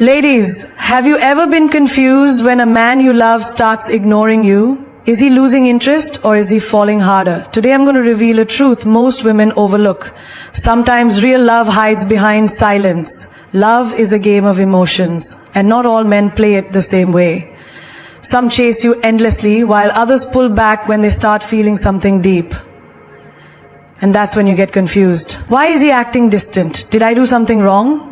Ladies, have you ever been confused when a man you love starts ignoring you? Is he losing interest or is he falling harder? Today I'm going to reveal a truth most women overlook. Sometimes real love hides behind silence. Love is a game of emotions, and not all men play it the same way. Some chase you endlessly while others pull back when they start feeling something deep. And that's when you get confused. Why is he acting distant? Did I do something wrong?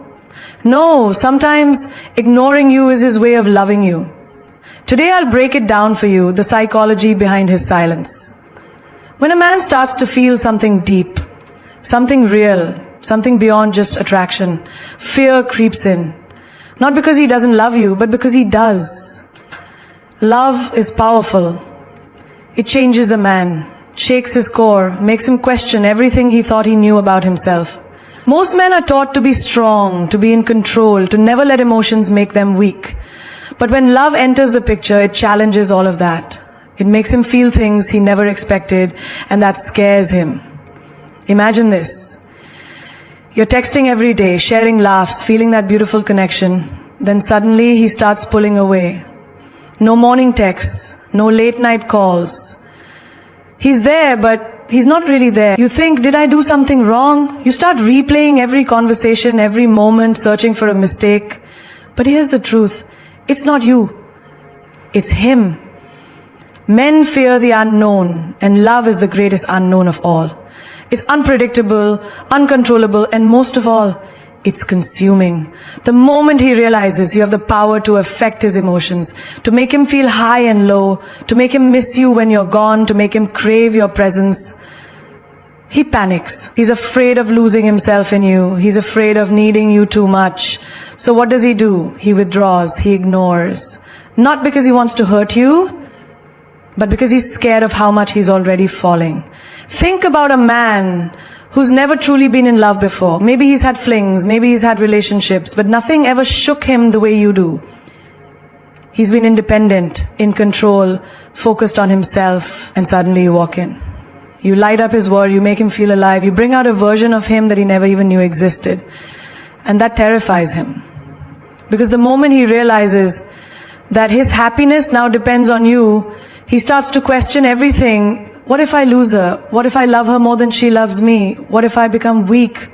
No, sometimes ignoring you is his way of loving you. Today I'll break it down for you, the psychology behind his silence. When a man starts to feel something deep, something real, something beyond just attraction, fear creeps in. Not because he doesn't love you, but because he does. Love is powerful. It changes a man, shakes his core, makes him question everything he thought he knew about himself. Most men are taught to be strong, to be in control, to never let emotions make them weak. But when love enters the picture, it challenges all of that. It makes him feel things he never expected, and that scares him. Imagine this. You're texting every day, sharing laughs, feeling that beautiful connection. Then suddenly he starts pulling away. No morning texts, no late night calls. He's there, but he's not really there. You think, did I do something wrong? You start replaying every conversation, every moment, searching for a mistake. But here's the truth. It's not you. It's him. Men fear the unknown, and love is the greatest unknown of all. It's unpredictable, uncontrollable, and most of all, it's consuming. The moment he realizes you have the power to affect his emotions, to make him feel high and low, to make him miss you when you're gone, to make him crave your presence, he panics. He's afraid of losing himself in you. He's afraid of needing you too much. So what does he do? He withdraws, he ignores. Not because he wants to hurt you, but because he's scared of how much he's already falling. Think about a man who's never truly been in love before. Maybe he's had flings, maybe he's had relationships, but nothing ever shook him the way you do. He's been independent, in control, focused on himself, and suddenly you walk in. You light up his world, you make him feel alive, you bring out a version of him that he never even knew existed. And that terrifies him. Because the moment he realizes that his happiness now depends on you, he starts to question everything. What if I lose her? What if I love her more than she loves me? What if I become weak?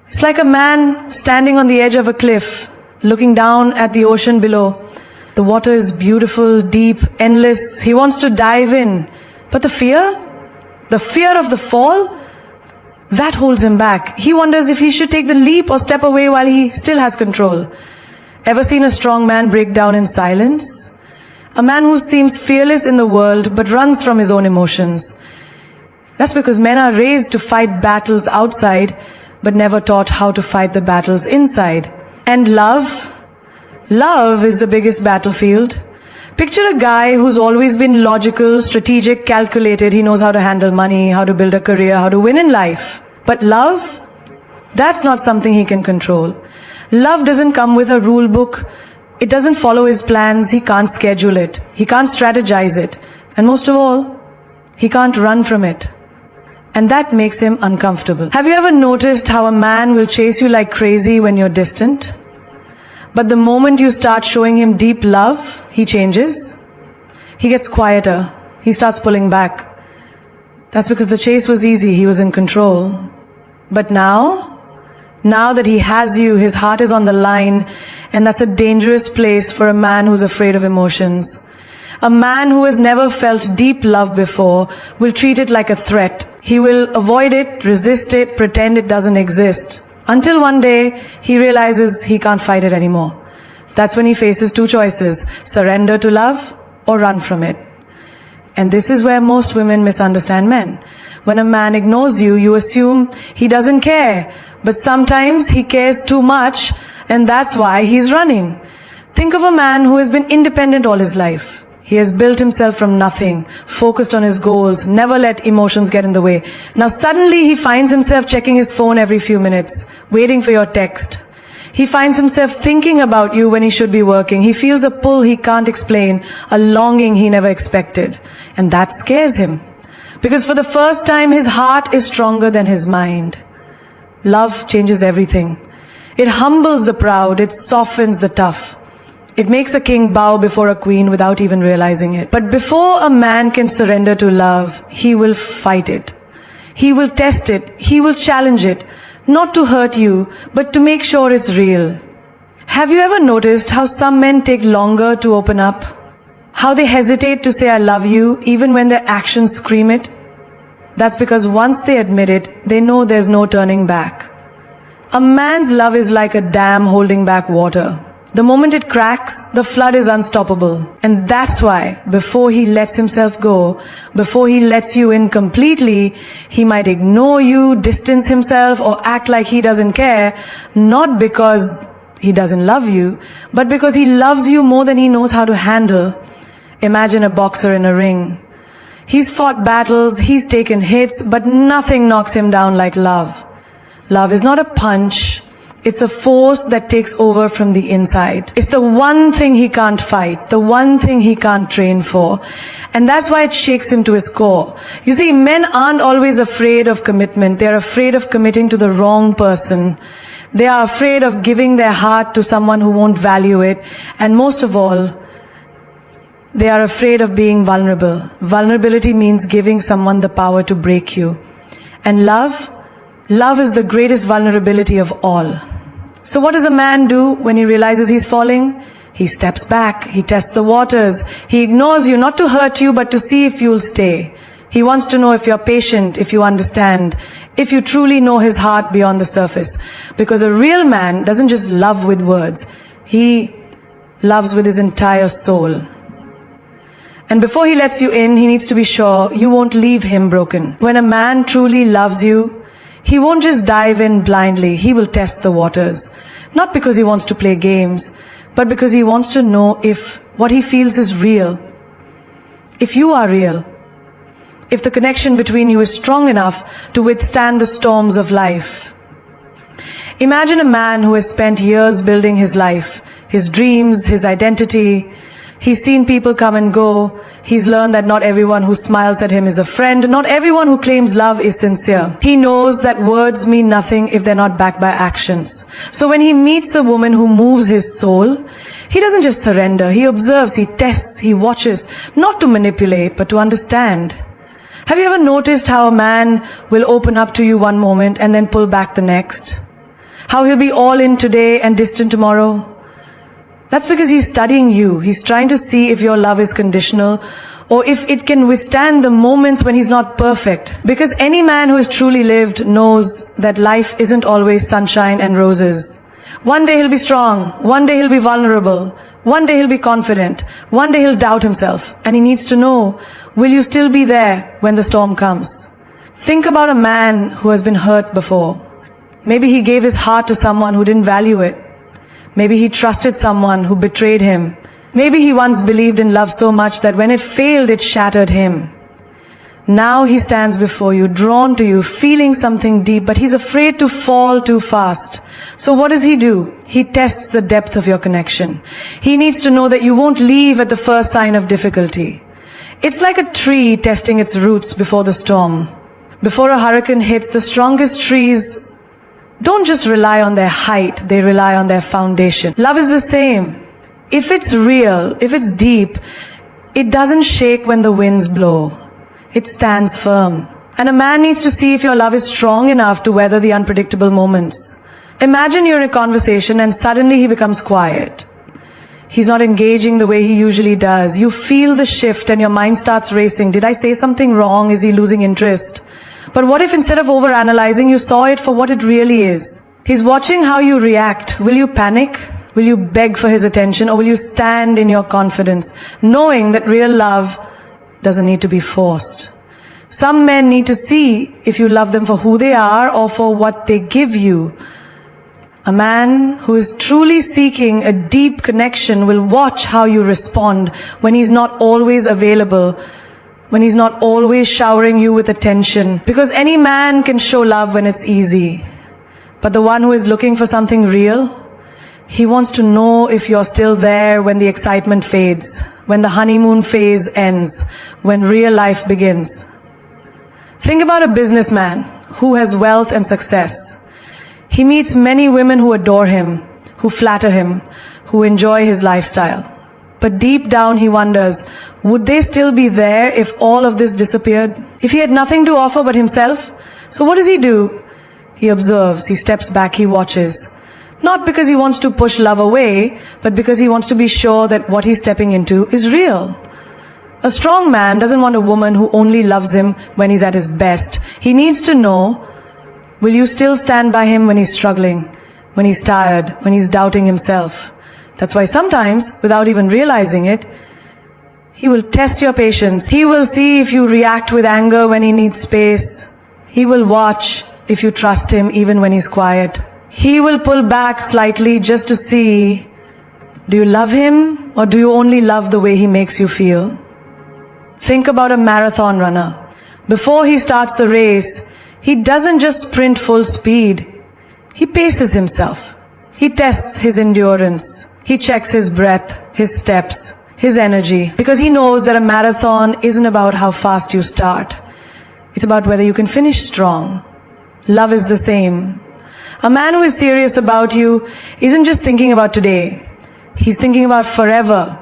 It's like a man standing on the edge of a cliff, looking down at the ocean below. The water is beautiful, deep, endless. He wants to dive in. But the fear of the fall, that holds him back. He wonders if he should take the leap or step away while he still has control. Ever seen a strong man break down in silence? A man who seems fearless in the world but runs from his own emotions. That's because men are raised to fight battles outside but never taught how to fight the battles inside. And love is the biggest battlefield. Picture a guy who's always been logical, strategic, calculated. He knows how to handle money, how to build a career, how to win in life. But love, that's not something he can control. Love doesn't come with a rule book. It doesn't follow his plans. He can't schedule it. He can't strategize it. And most of all, he can't run from it. And that makes him uncomfortable. Have you ever noticed how a man will chase you like crazy when you're distant? But the moment you start showing him deep love, he changes. He gets quieter. He starts pulling back. That's because the chase was easy. He was in control. But now that he has you, his heart is on the line, and that's a dangerous place for a man who's afraid of emotions. A man who has never felt deep love before will treat it like a threat. He will avoid it, resist it, pretend it doesn't exist. Until one day, he realizes he can't fight it anymore. That's when he faces two choices: surrender to love or run from it. And this is where most women misunderstand men. When a man ignores you, you assume he doesn't care. But sometimes he cares too much, and that's why he's running. Think of a man who has been independent all his life. He has built himself from nothing, focused on his goals, never let emotions get in the way. Now suddenly he finds himself checking his phone every few minutes, waiting for your text. He finds himself thinking about you when he should be working. He feels a pull he can't explain, a longing he never expected. And that scares him. Because for the first time, his heart is stronger than his mind. Love changes everything. It humbles the proud, it softens the tough. It makes a king bow before a queen without even realizing it. But before a man can surrender to love, he will fight it. He will test it. He will challenge it. Not to hurt you, but to make sure it's real. Have you ever noticed how some men take longer to open up? How they hesitate to say I love you even when their actions scream it? That's because once they admit it, they know there's no turning back. A man's love is like a dam holding back water. The moment it cracks, the flood is unstoppable. And that's why, before he lets himself go, before he lets you in completely, he might ignore you, distance himself, or act like he doesn't care, not because he doesn't love you, but because he loves you more than he knows how to handle. Imagine a boxer in a ring. He's fought battles, he's taken hits, but nothing knocks him down like love. Love is not a punch. It's a force that takes over from the inside. It's the one thing he can't fight, the one thing he can't train for. And that's why it shakes him to his core. You see, men aren't always afraid of commitment. They're afraid of committing to the wrong person. They are afraid of giving their heart to someone who won't value it. And most of all, they are afraid of being vulnerable. Vulnerability means giving someone the power to break you. And love is the greatest vulnerability of all. So what does a man do when he realizes he's falling? He steps back, he tests the waters, he ignores you not to hurt you but to see if you'll stay. He wants to know if you're patient, if you understand, if you truly know his heart beyond the surface. Because a real man doesn't just love with words, he loves with his entire soul. And before he lets you in, he needs to be sure you won't leave him broken. When a man truly loves you, he won't just dive in blindly, he will test the waters. Not because he wants to play games, but because he wants to know if what he feels is real. If you are real. If the connection between you is strong enough to withstand the storms of life. Imagine a man who has spent years building his life, his dreams, his identity. He's seen people come and go. He's learned that not everyone who smiles at him is a friend. Not everyone who claims love is sincere. He knows that words mean nothing if they're not backed by actions. So when he meets a woman who moves his soul, he doesn't just surrender. He observes, he tests, he watches. Not to manipulate, but to understand. Have you ever noticed how a man will open up to you one moment and then pull back the next? How he'll be all in today and distant tomorrow? That's because he's studying you. He's trying to see if your love is conditional or if it can withstand the moments when he's not perfect. Because any man who has truly lived knows that life isn't always sunshine and roses. One day he'll be strong. One day he'll be vulnerable. One day he'll be confident. One day he'll doubt himself. And he needs to know, will you still be there when the storm comes? Think about a man who has been hurt before. Maybe he gave his heart to someone who didn't value it. Maybe he trusted someone who betrayed him. Maybe he once believed in love so much that when it failed, it shattered him. Now he stands before you, drawn to you, feeling something deep, but he's afraid to fall too fast. So what does he do? He tests the depth of your connection. He needs to know that you won't leave at the first sign of difficulty. It's like a tree testing its roots before the storm. Before a hurricane hits, the strongest trees don't just rely on their height, they rely on their foundation. Love is the same. If it's real, if it's deep, it doesn't shake when the winds blow. It stands firm. And a man needs to see if your love is strong enough to weather the unpredictable moments. Imagine you're in a conversation and suddenly he becomes quiet. He's not engaging the way he usually does. You feel the shift and your mind starts racing. Did I say something wrong? Is he losing interest? But what if instead of overanalyzing, you saw it for what it really is? He's watching how you react. Will you panic? Will you beg for his attention? Or will you stand in your confidence, knowing that real love doesn't need to be forced? Some men need to see if you love them for who they are or for what they give you. A man who is truly seeking a deep connection will watch how you respond when he's not always available, when he's not always showering you with attention. Because any man can show love when it's easy. But the one who is looking for something real, he wants to know if you're still there when the excitement fades, when the honeymoon phase ends, when real life begins. Think about a businessman who has wealth and success. He meets many women who adore him, who flatter him, who enjoy his lifestyle. But deep down he wonders, would they still be there if all of this disappeared? If he had nothing to offer but himself? So what does he do? He observes, he steps back, he watches. Not because he wants to push love away, but because he wants to be sure that what he's stepping into is real. A strong man doesn't want a woman who only loves him when he's at his best. He needs to know, will you still stand by him when he's struggling, when he's tired, when he's doubting himself? That's why sometimes, without even realizing it, he will test your patience. He will see if you react with anger when he needs space. He will watch if you trust him even when he's quiet. He will pull back slightly just to see, do you love him or do you only love the way he makes you feel? Think about a marathon runner. Before he starts the race, he doesn't just sprint full speed. He paces himself. He tests his endurance. He checks his breath, his steps, his energy, because he knows that a marathon isn't about how fast you start. It's about whether you can finish strong. Love is the same. A man who is serious about you isn't just thinking about today. He's thinking about forever.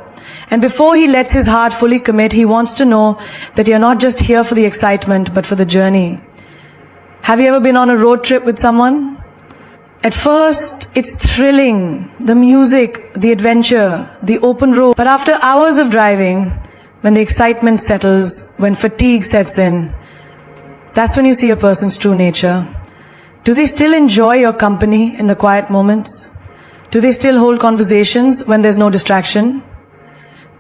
And before he lets his heart fully commit, he wants to know that you're not just here for the excitement, but for the journey. Have you ever been on a road trip with someone? At first, it's thrilling, the music, the adventure, the open road. But after hours of driving, when the excitement settles, when fatigue sets in, that's when you see a person's true nature. Do they still enjoy your company in the quiet moments? Do they still hold conversations when there's no distraction?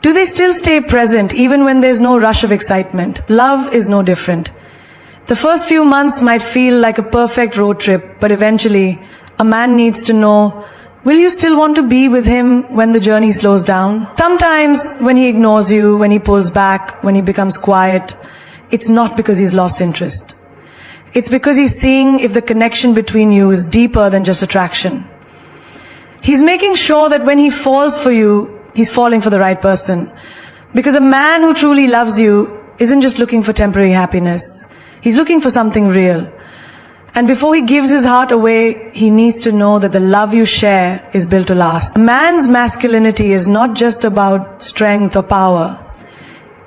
Do they still stay present even when there's no rush of excitement? Love is no different. The first few months might feel like a perfect road trip, but eventually, a man needs to know, will you still want to be with him when the journey slows down? Sometimes when he ignores you, when he pulls back, when he becomes quiet, it's not because he's lost interest. It's because he's seeing if the connection between you is deeper than just attraction. He's making sure that when he falls for you, he's falling for the right person. Because a man who truly loves you isn't just looking for temporary happiness. He's looking for something real. And before he gives his heart away, he needs to know that the love you share is built to last. A man's masculinity is not just about strength or power.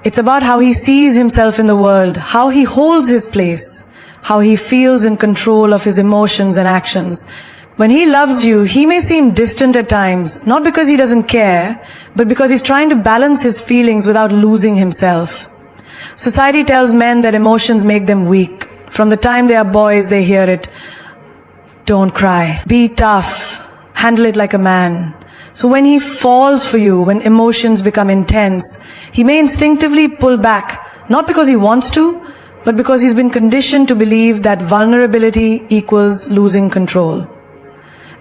It's about how he sees himself in the world, how he holds his place, how he feels in control of his emotions and actions. When he loves you, he may seem distant at times, not because he doesn't care, but because he's trying to balance his feelings without losing himself. Society tells men that emotions make them weak. From the time they are boys, they hear it. Don't cry. Be tough. Handle it like a man. So when he falls for you, when emotions become intense, he may instinctively pull back, not because he wants to, but because he's been conditioned to believe that vulnerability equals losing control.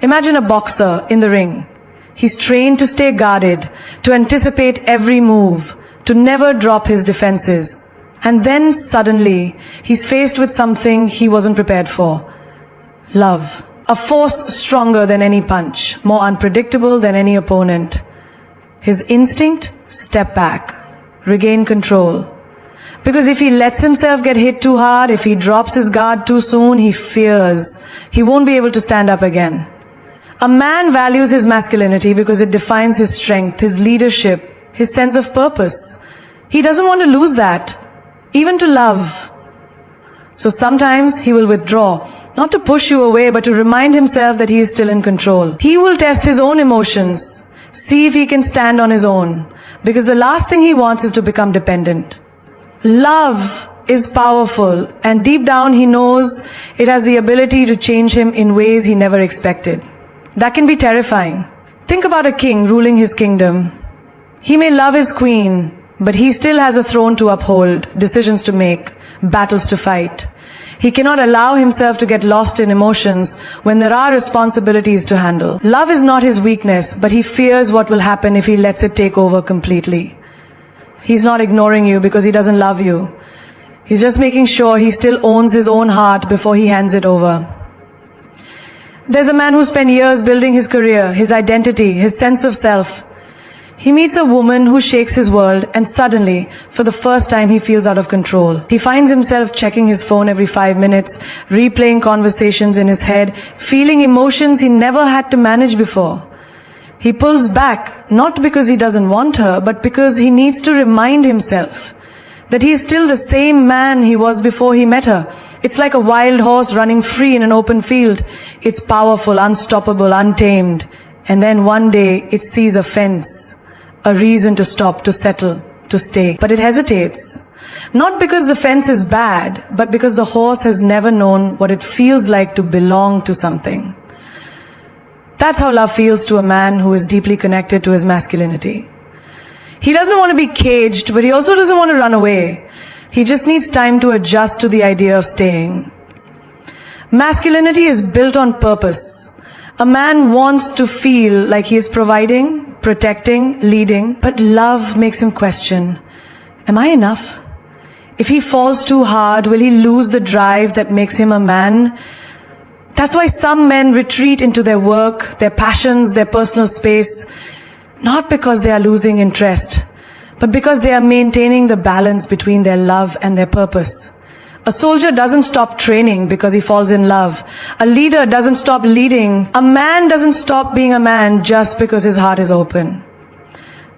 Imagine a boxer in the ring. He's trained to stay guarded, to anticipate every move, to never drop his defenses. And then suddenly, he's faced with something he wasn't prepared for. Love. A force stronger than any punch, more unpredictable than any opponent. His instinct? Step back. Regain control. Because if he lets himself get hit too hard, if he drops his guard too soon, he fears he won't be able to stand up again. A man values his masculinity because it defines his strength, his leadership, his sense of purpose. He doesn't want to lose that. Even to love. So sometimes he will withdraw, not to push you away, but to remind himself that he is still in control. He will test his own emotions, see if he can stand on his own, because the last thing he wants is to become dependent. Love is powerful, and deep down he knows it has the ability to change him in ways he never expected. That can be terrifying. Think about a king ruling his kingdom. He may love his queen, but he still has a throne to uphold, decisions to make, battles to fight. He cannot allow himself to get lost in emotions when there are responsibilities to handle. Love is not his weakness, but he fears what will happen if he lets it take over completely. He's not ignoring you because he doesn't love you. He's just making sure he still owns his own heart before he hands it over. There's a man who spent years building his career, his identity, his sense of self. He meets a woman who shakes his world, and suddenly, for the first time, he feels out of control. He finds himself checking his phone every 5 minutes, replaying conversations in his head, feeling emotions he never had to manage before. He pulls back, not because he doesn't want her, but because he needs to remind himself that he is still the same man he was before he met her. It's like a wild horse running free in an open field. It's powerful, unstoppable, untamed. And then one day, it sees a fence. A reason to stop, to settle, to stay. But it hesitates. Not because the fence is bad, but because the horse has never known what it feels like to belong to something. That's how love feels to a man who is deeply connected to his masculinity. He doesn't want to be caged, but he also doesn't want to run away. He just needs time to adjust to the idea of staying. Masculinity is built on purpose. A man wants to feel like he is providing, protecting, leading, but love makes him question, am I enough? If he falls too hard, will he lose the drive that makes him a man? That's why some men retreat into their work, their passions, their personal space, not because they are losing interest, but because they are maintaining the balance between their love and their purpose. A soldier doesn't stop training because he falls in love. A leader doesn't stop leading. A man doesn't stop being a man just because his heart is open.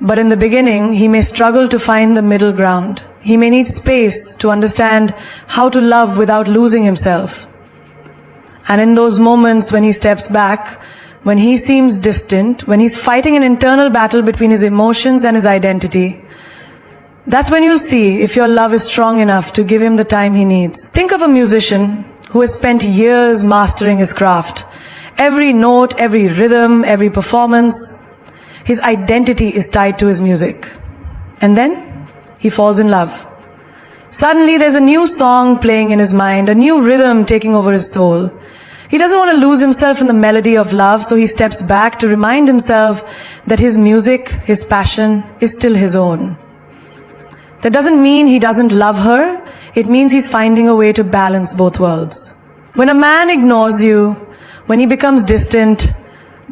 But in the beginning, he may struggle to find the middle ground. He may need space to understand how to love without losing himself. And in those moments when he steps back, when he seems distant, when he's fighting an internal battle between his emotions and his identity, that's when you'll see if your love is strong enough to give him the time he needs. Think of a musician who has spent years mastering his craft. Every note, every rhythm, every performance, his identity is tied to his music. And then he falls in love. Suddenly there's a new song playing in his mind, a new rhythm taking over his soul. He doesn't want to lose himself in the melody of love, so he steps back to remind himself that his music, his passion, is still his own. That doesn't mean he doesn't love her. It means he's finding a way to balance both worlds. When a man ignores you, when he becomes distant,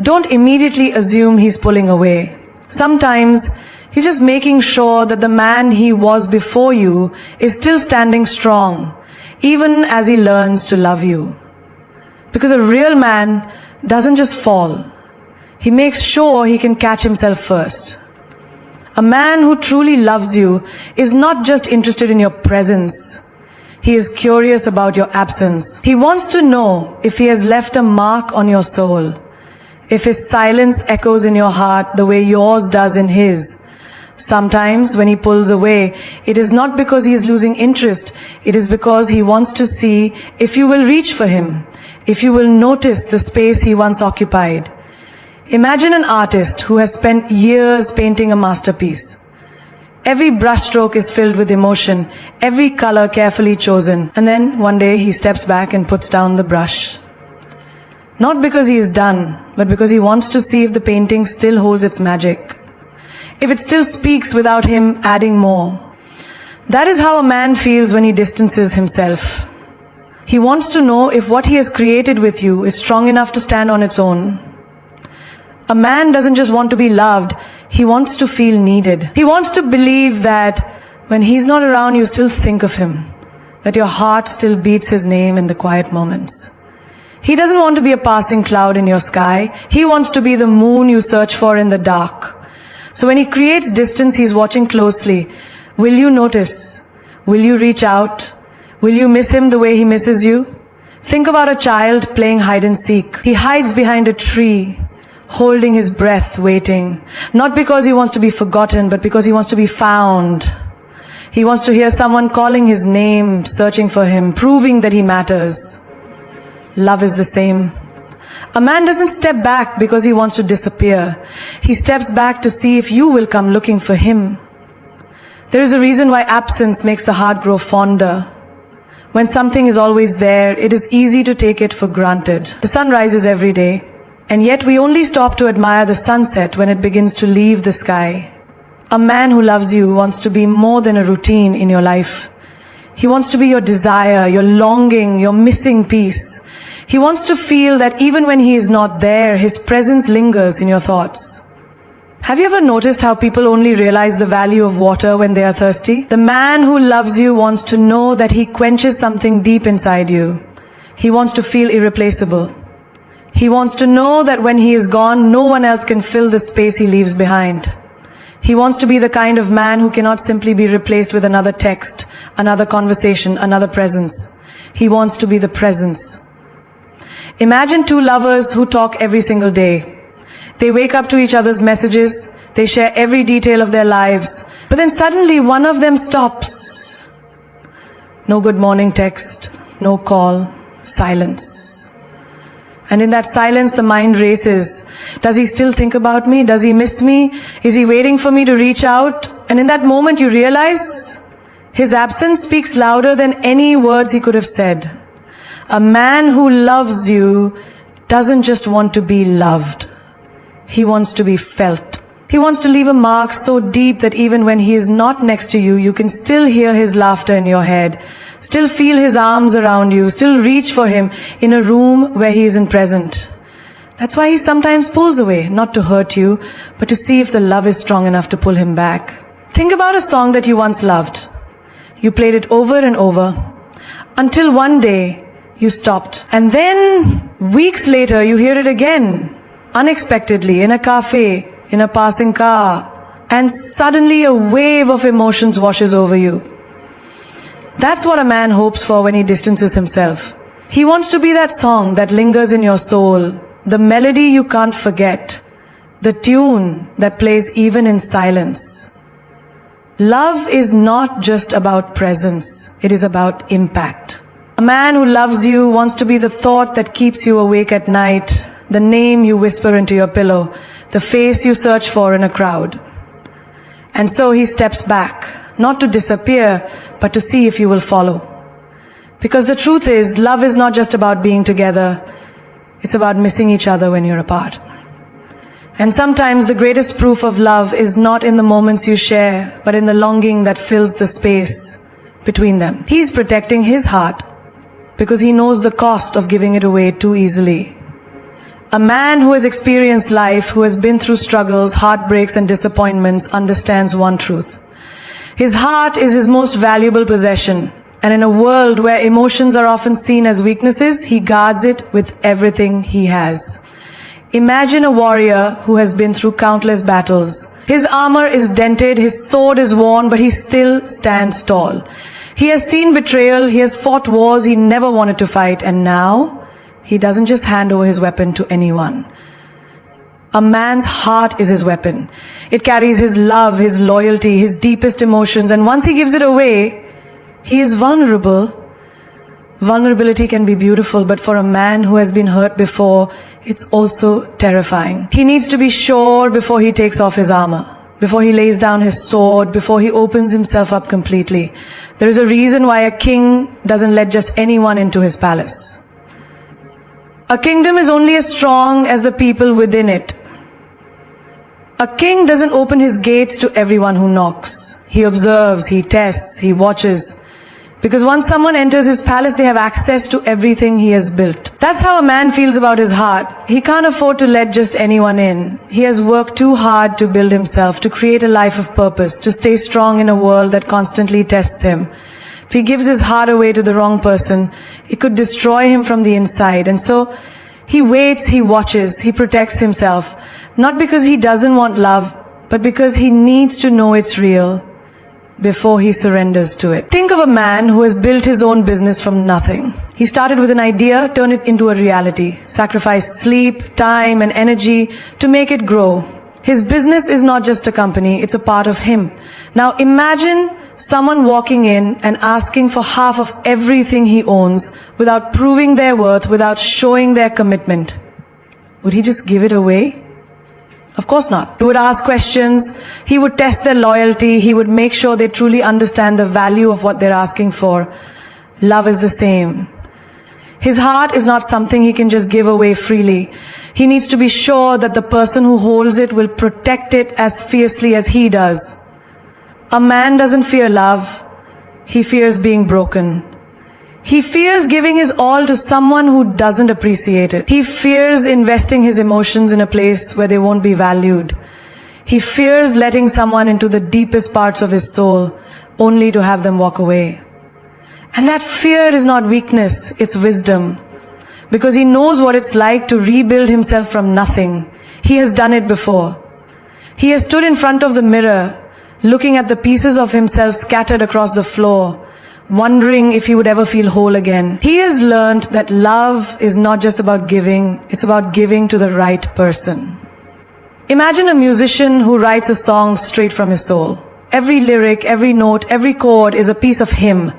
don't immediately assume he's pulling away. Sometimes he's just making sure that the man he was before you is still standing strong, even as he learns to love you. Because a real man doesn't just fall. He makes sure he can catch himself first. A man who truly loves you is not just interested in your presence. He is curious about your absence. He wants to know if he has left a mark on your soul, if his silence echoes in your heart the way yours does in his. Sometimes when he pulls away, it is not because he is losing interest. It is because he wants to see if you will reach for him, if you will notice the space he once occupied. Imagine an artist who has spent years painting a masterpiece. Every brushstroke is filled with emotion, every color carefully chosen, and then one day he steps back and puts down the brush. Not because he is done, but because he wants to see if the painting still holds its magic, if it still speaks without him adding more. That is how a man feels when he distances himself. He wants to know if what he has created with you is strong enough to stand on its own. A man doesn't just want to be loved, he wants to feel needed. He wants to believe that when he's not around, you still think of him, that your heart still beats his name in the quiet moments. He doesn't want to be a passing cloud in your sky. He wants to be the moon you search for in the dark. So when he creates distance, he's watching closely. Will you notice? Will you reach out? Will you miss him the way he misses you? Think about a child playing hide and seek. He hides behind a tree, holding his breath, waiting. Not because he wants to be forgotten, but because he wants to be found. He wants to hear someone calling his name, searching for him, proving that he matters. Love is the same. A man doesn't step back because he wants to disappear. He steps back to see if you will come looking for him. There is a reason why absence makes the heart grow fonder. When something is always there, it is easy to take it for granted. The sun rises every day, and yet we only stop to admire the sunset when it begins to leave the sky. A man who loves you wants to be more than a routine in your life. He wants to be your desire, your longing, your missing piece. He wants to feel that even when he is not there, his presence lingers in your thoughts. Have you ever noticed how people only realize the value of water when they are thirsty? The man who loves you wants to know that he quenches something deep inside you. He wants to feel irreplaceable. He wants to know that when he is gone, no one else can fill the space he leaves behind. He wants to be the kind of man who cannot simply be replaced with another text, another conversation, another presence. He wants to be the presence. Imagine two lovers who talk every single day. They wake up to each other's messages, they share every detail of their lives, but then suddenly one of them stops. No good morning text, no call, silence. And in that silence, the mind races. Does he still think about me? Does he miss me? Is he waiting for me to reach out? And in that moment, you realize his absence speaks louder than any words he could have said. A man who loves you doesn't just want to be loved. He wants to be felt. He wants to leave a mark so deep that even when he is not next to you, you can still hear his laughter in your head, still feel his arms around you, still reach for him in a room where he isn't present. That's why he sometimes pulls away, not to hurt you, but to see if the love is strong enough to pull him back. Think about a song that you once loved. You played it over and over, until one day you stopped. And then, weeks later, you hear it again, unexpectedly, in a cafe, in a passing car, and suddenly a wave of emotions washes over you. That's what a man hopes for when he distances himself. He wants to be that song that lingers in your soul, the melody you can't forget, the tune that plays even in silence. Love is not just about presence, it is about impact. A man who loves you wants to be the thought that keeps you awake at night, the name you whisper into your pillow, the face you search for in a crowd. And so he steps back, not to disappear, but to see if you will follow. Because the truth is, love is not just about being together, it's about missing each other when you're apart. And sometimes the greatest proof of love is not in the moments you share, but in the longing that fills the space between them. He's protecting his heart because he knows the cost of giving it away too easily. A man who has experienced life, who has been through struggles, heartbreaks, and disappointments, understands one truth. His heart is his most valuable possession. And in a world where emotions are often seen as weaknesses, he guards it with everything he has. Imagine a warrior who has been through countless battles. His armor is dented, his sword is worn, but he still stands tall. He has seen betrayal, he has fought wars he never wanted to fight, and now he doesn't just hand over his weapon to anyone. A man's heart is his weapon. It carries his love, his loyalty, his deepest emotions, and once he gives it away, he is vulnerable. Vulnerability can be beautiful, but for a man who has been hurt before, it's also terrifying. He needs to be sure before he takes off his armor, before he lays down his sword, before he opens himself up completely. There is a reason why a king doesn't let just anyone into his palace. A kingdom is only as strong as the people within it. A king doesn't open his gates to everyone who knocks. He observes, he tests, he watches. Because once someone enters his palace, they have access to everything he has built. That's how a man feels about his heart. He can't afford to let just anyone in. He has worked too hard to build himself, to create a life of purpose, to stay strong in a world that constantly tests him. If he gives his heart away to the wrong person, it could destroy him from the inside. And so he waits, he watches, he protects himself. Not because he doesn't want love, but because he needs to know it's real before he surrenders to it. Think of a man who has built his own business from nothing. He started with an idea, turned it into a reality, sacrificed sleep, time, and energy to make it grow. His business is not just a company, it's a part of him. Now imagine someone walking in and asking for half of everything he owns without proving their worth, without showing their commitment. Would he just give it away? Of course not. He would ask questions, he would test their loyalty, he would make sure they truly understand the value of what they're asking for. Love is the same. His heart is not something he can just give away freely. He needs to be sure that the person who holds it will protect it as fiercely as he does. A man doesn't fear love, he fears being broken. He fears giving his all to someone who doesn't appreciate it. He fears investing his emotions in a place where they won't be valued. He fears letting someone into the deepest parts of his soul, only to have them walk away. And that fear is not weakness, it's wisdom. Because he knows what it's like to rebuild himself from nothing. He has done it before. He has stood in front of the mirror, looking at the pieces of himself scattered across the floor, wondering if he would ever feel whole again. He has learned that love is not just about giving, it's about giving to the right person. Imagine a musician who writes a song straight from his soul. Every lyric, every note, every chord is a piece of him.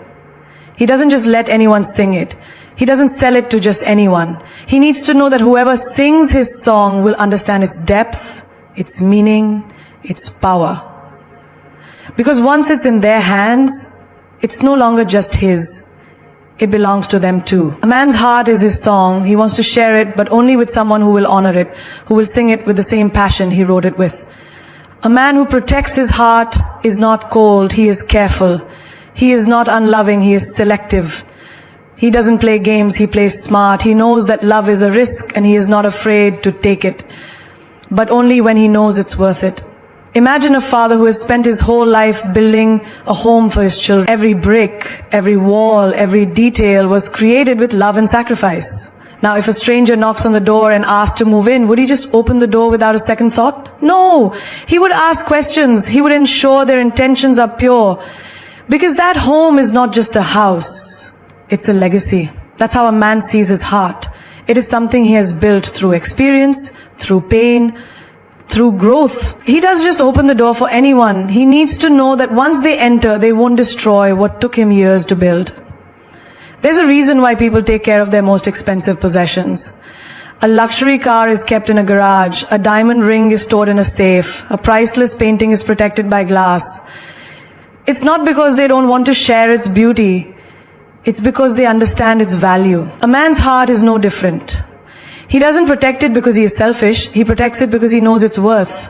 He doesn't just let anyone sing it. He doesn't sell it to just anyone. He needs to know that whoever sings his song will understand its depth, its meaning, its power. Because once it's in their hands, it's no longer just his. It belongs to them too. A man's heart is his song. He wants to share it, but only with someone who will honor it, who will sing it with the same passion he wrote it with. A man who protects his heart is not cold, he is careful. He is not unloving, he is selective. He doesn't play games, he plays smart. He knows that love is a risk and he is not afraid to take it, but only when he knows it's worth it. Imagine a father who has spent his whole life building a home for his children. Every brick, every wall, every detail was created with love and sacrifice. Now, if a stranger knocks on the door and asks to move in, would he just open the door without a second thought? No. He would ask questions. He would ensure their intentions are pure. Because that home is not just a house. It's a legacy. That's how a man sees his heart. It is something he has built through experience, through pain, through growth. He doesn't just open the door for anyone. He needs to know that once they enter, they won't destroy what took him years to build. There's a reason why people take care of their most expensive possessions. A luxury car is kept in a garage. A diamond ring is stored in a safe. A priceless painting is protected by glass. It's not because they don't want to share its beauty. It's because they understand its value. A man's heart is no different. He doesn't protect it because he is selfish. He protects it because he knows its worth.